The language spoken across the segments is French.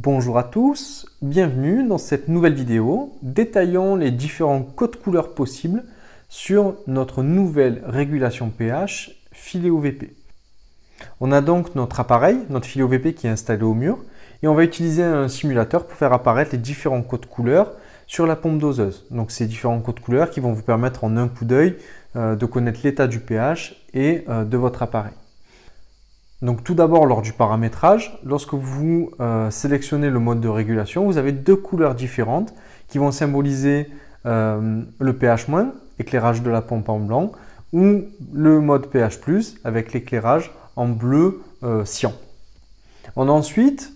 Bonjour à tous, bienvenue dans cette nouvelle vidéo détaillant les différents codes couleurs possibles sur notre nouvelle régulation pH filet OVP. On a donc notre appareil, notre filet OVP qui est installé au mur et on va utiliser un simulateur pour faire apparaître les différents codes couleurs sur la pompe doseuse. Donc ces différents codes couleurs qui vont vous permettre en un coup d'œil de connaître l'état du pH et de votre appareil. Donc tout d'abord lors du paramétrage, lorsque vous sélectionnez le mode de régulation, vous avez deux couleurs différentes qui vont symboliser le pH-, éclairage de la pompe en blanc, ou le mode pH+, avec l'éclairage en bleu cyan. On a ensuite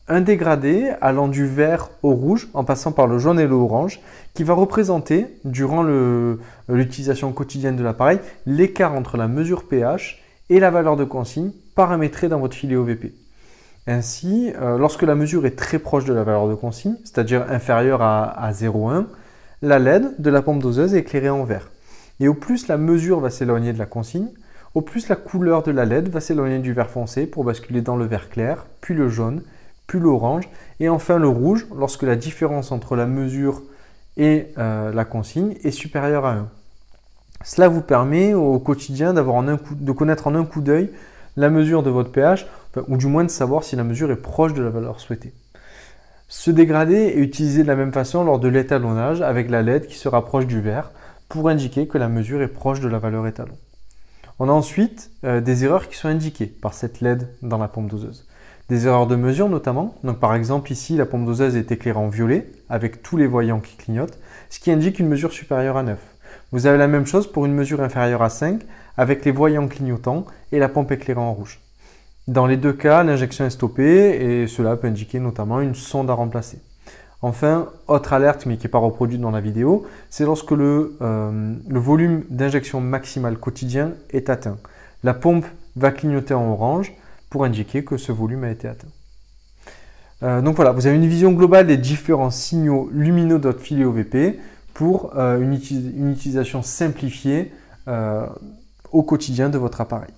un dégradé allant du vert au rouge en passant par le jaune et le orange qui va représenter, durant l'utilisation quotidienne de l'appareil, l'écart entre la mesure pH et la valeur de consigne paramétrée dans votre filet OVP. Ainsi, lorsque la mesure est très proche de la valeur de consigne, c'est-à-dire inférieure à 0,1, la LED de la pompe doseuse est éclairée en vert. Et au plus la mesure va s'éloigner de la consigne, au plus la couleur de la LED va s'éloigner du vert foncé pour basculer dans le vert clair, puis le jaune, puis l'orange, et enfin le rouge lorsque la différence entre la mesure et la consigne est supérieure à 1. Cela vous permet au quotidien de connaître en un coup d'œil la mesure de votre pH, ou du moins de savoir si la mesure est proche de la valeur souhaitée. Ce dégradé est utilisé de la même façon lors de l'étalonnage avec la LED qui se rapproche du vert pour indiquer que la mesure est proche de la valeur étalon. On a ensuite des erreurs qui sont indiquées par cette LED dans la pompe doseuse. Des erreurs de mesure notamment, donc par exemple ici la pompe doseuse est éclairée en violet avec tous les voyants qui clignotent, ce qui indique une mesure supérieure à 9. Vous avez la même chose pour une mesure inférieure à 5 avec les voyants clignotants et la pompe éclairée en rouge. Dans les deux cas, l'injection est stoppée et cela peut indiquer notamment une sonde à remplacer. Enfin, autre alerte mais qui n'est pas reproduite dans la vidéo, c'est lorsque le volume d'injection maximal quotidien est atteint. La pompe va clignoter en orange pour indiquer que ce volume a été atteint. Donc voilà, vous avez une vision globale des différents signaux lumineux de votre filet OVP pour une utilisation simplifiée au quotidien de votre appareil.